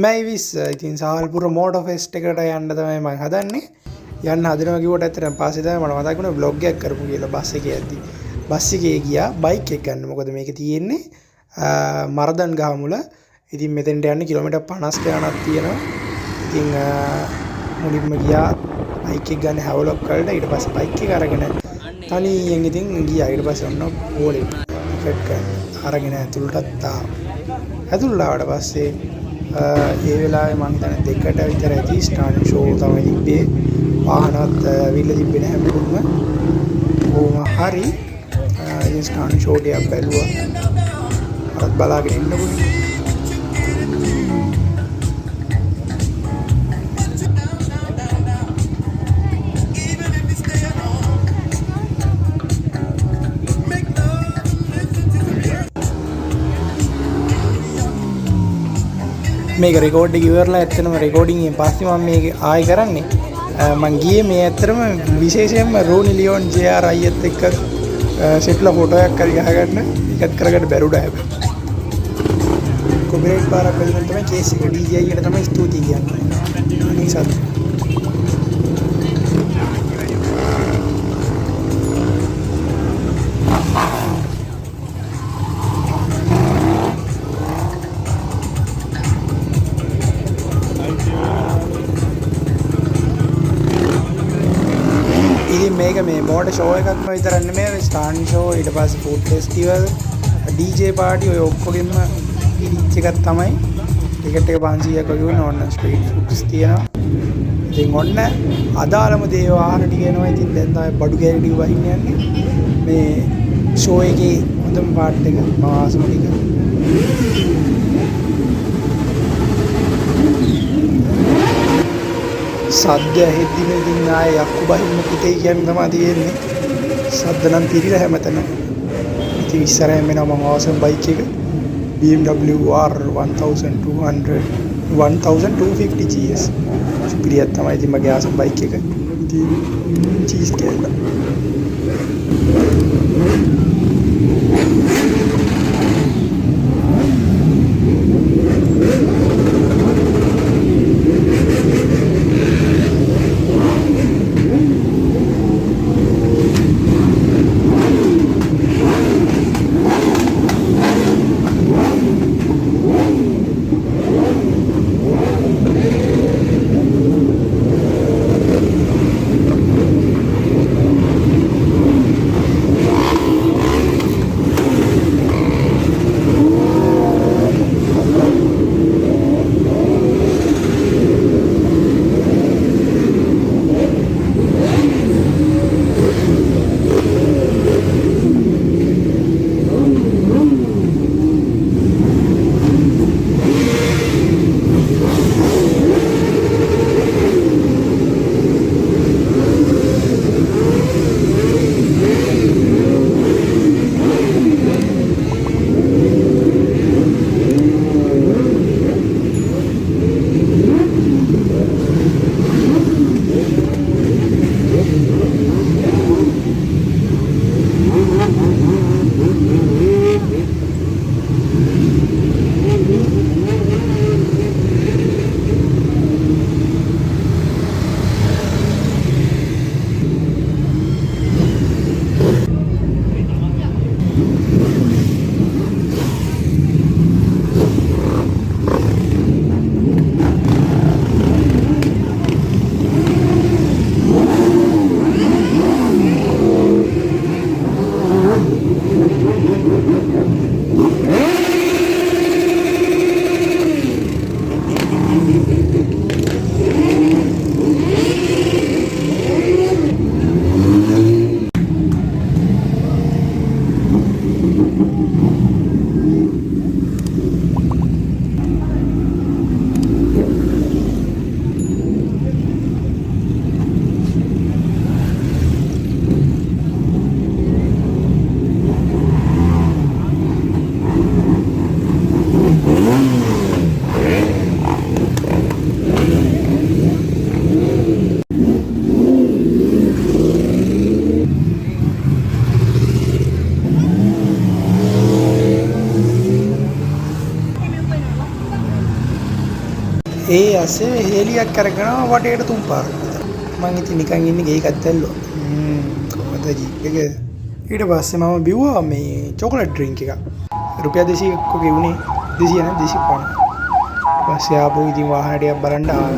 මැයි 20 ඉතින් සාල්පුර motor fest එකට යන්න තමයි මම හදන්නේ. යන්න හදනවා කිව්වට ඇත්තටම පස්සේ තමයි මට මතක් වුණා vlog එකක් කරමු කියලා බස් එකේ යද්දි. බස් එකේ ගියා බයික් එක ගන්න. මොකද මේක තියෙන්නේ මරදන් ගහ මුල. ඉතින් මෙතෙන්ට යන්න කිලෝමීටර් 50 ගණනක් තියෙනවා. ඉතින් මුලින්ම ගියා බයික් එක ගන්න හැවලොක් වලට. ඊට පස්සේ බයික් එක අරගෙන තනියෙන් ඉතින් ගියා. ඊට පස්සේ ඔන්න පොලේ ටිකට් ගන්න අරගෙන ඇතුළටත් ආවා. ඇතුළට ආවට පස්සේ ඒ වෙලාවේ මම හිතන්නේ දෙකට විතර ඇති ස්ටාර්ටින් ෂෝ තමයි තිබ්බේ. වාහනවත් විල්ල තිබ්බේ නැහැ මුකුත්ම. කොහොම හරි ඉතින් ස්ටාර්ටින් ෂෝ ටිකක් බැලුවා. අරත් බලාගෙන ඉන්නකොට මේක රෙකෝඩ් එක ඉවරලා ඇත්තටම රෙකෝඩින් එකෙන් පස්සේ මම මේක ආයෙ කරන්නේ මම ගියේ මේ ඇත්තටම විශේෂයෙන්ම රෝනි ලියෝන් ජේ.ආර් අයියත් එක්ක සෙට්ලා ෆොටෝ එකක් හරි ගහගන්න එකත් කරගන්න බැරුණා හැබැයි කොපිරයිට් පාරක් වෙන තමයි කේස් එක ඩීජේ අයියට තමයි ස්තුතියි කියන්නේ අනේ සත් මේක මේ මෝඩ ෂෝ එකක්ම විතරක් නෙමෙයි ස්ටාන් ෂෝ ඊට පස්සේ ෆුඩ් ෆෙස්ටිවල් ඩීජේ පාටි ඔය ඔක්කොගෙම ඉරිච් එකක් තමයි ටිකට් එක 500ක් වගේ වුණා ඕන්න ස්ට්‍රීට් ෆුඩ්ස් තියෙනවා ඉතින් ඔන්න අදාළම දේ වාහන ටික එනවා ඉතින් දැන් තමයි බඩු කැරි වහින්න යන්නේ මේ ෂෝ එකේ හොඳම පාට් එක මම ආසම ටික සද්ද ඇහෙද්දිම ඉතින් ආයේ යක්කු බහින්න පුතේ කියන්නේ තමයි තියෙන්නේ. සද්ද නම් පිරිලා හැමතැනම. ඉතින් ඉස්සරහින් මෙනවා මම අවසන් බයික් එක BMW R 1200 1250 GS. සුපිරියක් තමයි ඉතින් මගේ අවසන් බයික් එක. ඉතින් චීස් කියලා. පස්සේ හේලියක් අරගෙන වටේට තුන් පාරක් මං ඉතින් නිකන් ඉන්නේ ඒකත් ඇල්ලුවා. කොහොමද ජීප් එක. ඊට පස්සේ මම බිව්වා මේ චොකලට් ඩ්‍රින්ක් එක. රුපියල් 200ක් වගේ වුණේ. 200 නෑ 250. පස්සේ ආපහු ඉතින් වාහනයක් බලන්න ආවා.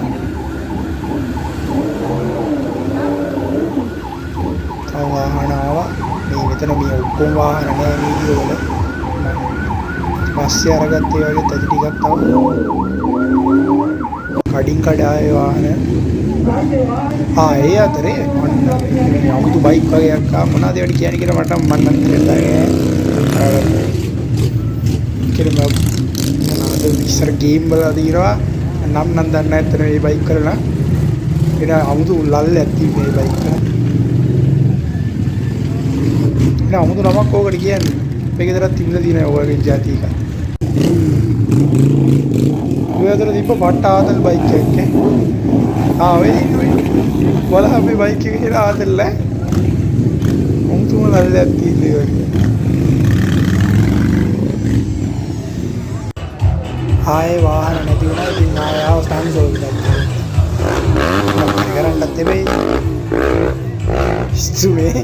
වාහන ආවා. මේ මෙතන මේ ඔක්කොම වාහන නෑ වීඩියෝ වල. පස්සේ අරගත්තේ වගේ තදි ටිකක් තව. කඩින් කඩ ආයේ වාහන. ඒ අතරේ අමුතු බයික් වගේක් ආ මොනවද ඒවට කියන්නේ කියලා මට මන් නම් තේරෙන්නේ නැහැ. කියලා මොනවද ඉස්සර ගේම් වල දිනවා නම් දන්නේ නැත්නම් මේ බයික් කරලා ඒන අමුතු ලල්ලක් තියෙන මේ බයික් වල. ඒන අමුතු නමක් ඕකට කියන්නේ. මේක විතරක් තිබිලා තියෙන ඔයගේ જાති එක. ඔය අතර දීප වට ආදල් බයික් එකක්. ඔය වල අපි බයික් එක කියලා ආදල්ල. අමුතුම ලල්ලක් තියෙන්නේ. ආයේ වාහන නැති වුණා ඉතින් ආයෙ ආව ස්ටාන්ඩ් කරන්නත් තිබේ. ඉස්තුනේ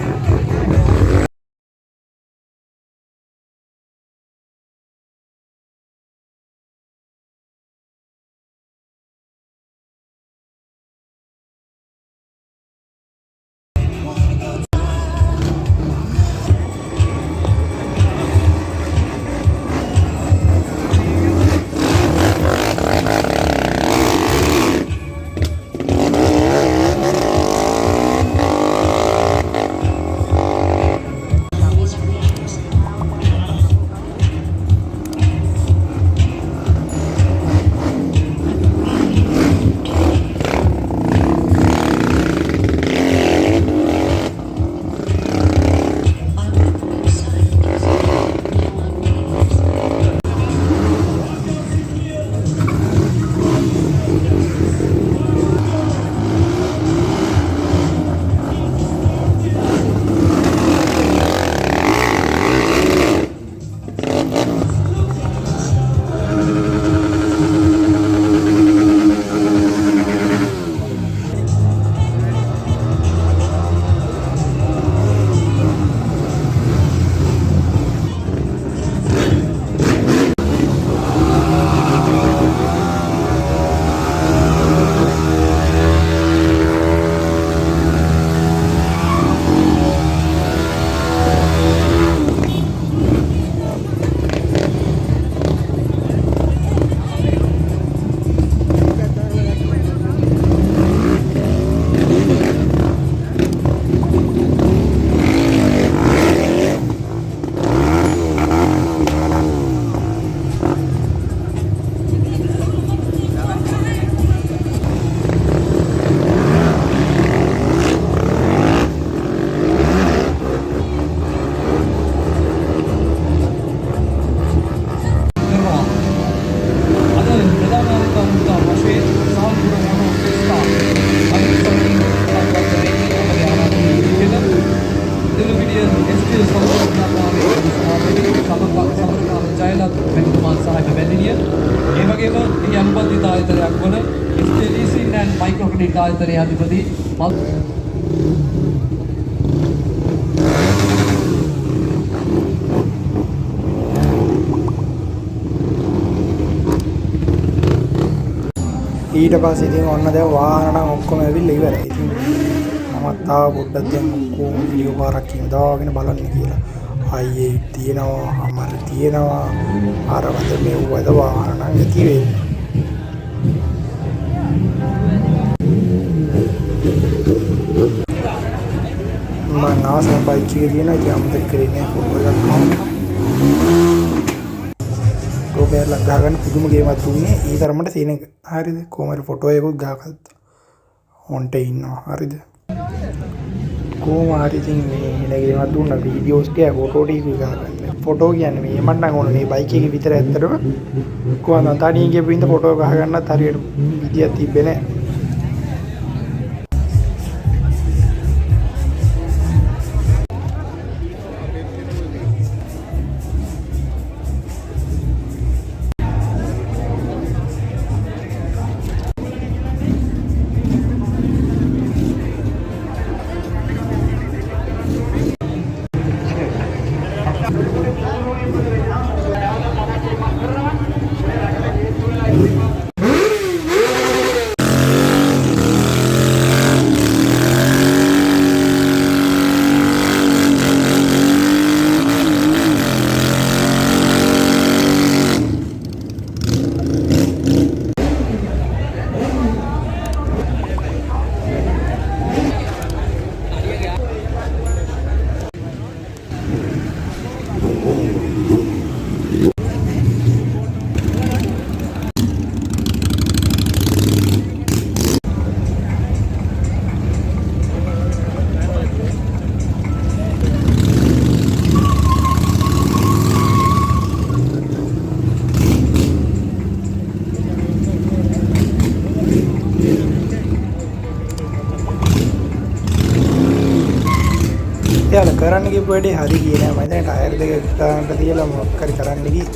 ආයතනයේ අධිපති ඊට පස්සේ ඉතින් ඔන්න දැන් වාහන නම් ඔක්කොම ඇවිල්ලා ඉවරයි. ඉතින් මමත් ආව පොඩ්ඩක් දැන් ඔක්කොම වීඩියෝ පාරක් කියන දාගෙන බලන්න කියලා. අයියේ තියෙනවා, අමර තියෙනවා. අර වද මේ වද වාහන නම් ඇති වෙන්නේ. මම ආසම බයික් එක දිනන ඉතින් අමතක කරේ නෑ ෆොටෝ එකක් ගන්න. රෝබර්ලා ගහගෙන පුදුම ගේමක් දුන්නේ ඒ තරමට සීන එක. හරිද? කොහමද ෆොටෝ එකකුත් ගහගත්තා. ඔන්ට ඉන්නවා. හරිද? කොහොම හරි ඉතින් මේ ගේමක් දුන්නා වීඩියෝස් ටික ෆොටෝ ටික ගහගන්න. ෆොටෝ කියන්නේ මේ මට නම් ඕන මේ බයික් එකේ විතර ඇත්තටම කොහොමද තනියෙන් ගිහපු ඉඳ ෆොටෝ ගහගන්නත් හරියට විදියක් තිබ්බේ නෑ. යාල කරන්න කිව්ව වැඩේ හරි ගියේ නෑ. මම දැන් ටයර් දෙක ගන්නට තියලා මොකක් හරි කරන්න ගියේ.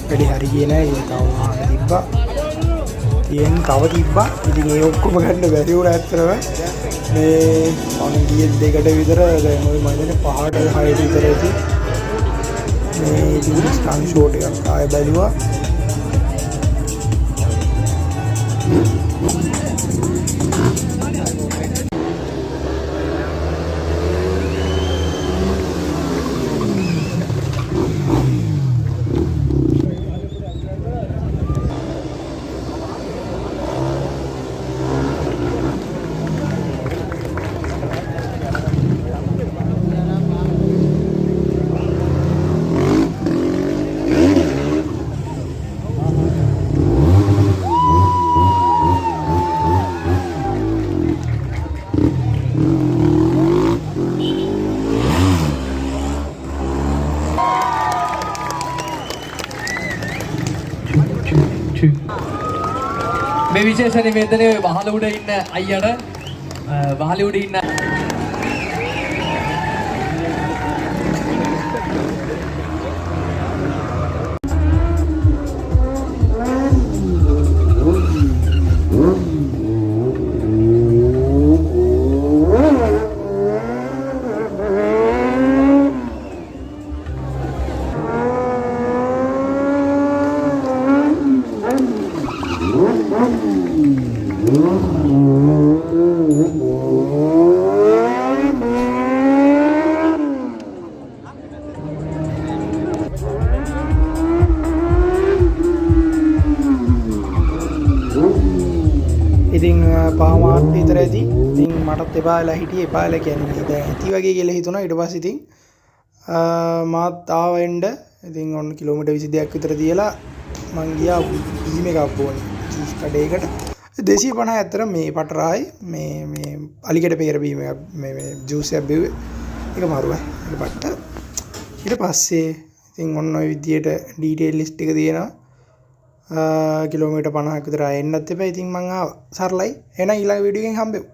වැඩේ හරි ගියේ නෑ. ඒක තව වාහන තිබ්බා. තියෙන තව තිබ්බා. ඉතින් ඒ ඔක්කොම ගන්න බැරි වුණා ඇත්තටම. මේ මම ගියේ දෙකට විතර දැන් ওই මම දැන් 5ට 6ට විතර ඇති. මේ ඉතින් ස්ටන් ෂෝට් එකක් ආයෙ බැලුවා. මේ විශේෂ නිවේදනය වහල උඩ ඉන්න අයියට වහල උඩ ඉන්න ඉතින් පහමාට විතරදී ඉතින් මටත් එපාලා හිටියේ එපාලා කියන්නේ දැන් ඇති වගේ කියලා හිතුණා. ඊට පස්සේ ඉතින් මාත් ආවෙන්න ඉතින් ඔන්න කිලෝමීටර් 22ක් විතර තියලා මං ගියා බීම් එකක් බෝන්නේ ජූස් කඩේකට 250 ඇත්තට මේ පටරායි මේ අලිකඩ පෙර බීම් එකක් මේ ජූස් එකක් බිව්වේ ඒක මරුවයි ඒක පට්ට. ඊට පස්සේ ඉතින් ඔන්න ඔය විදියට ඩීටේල් ලිස්ට් එක තියෙනවා. කිලෝමීටර් 50ක් විතර එන්නත් එපා. ඉතින් මං ආවා සරලයි. එහෙනම් ඊළඟ වීඩියෝ එකෙන් හම්බෙමු.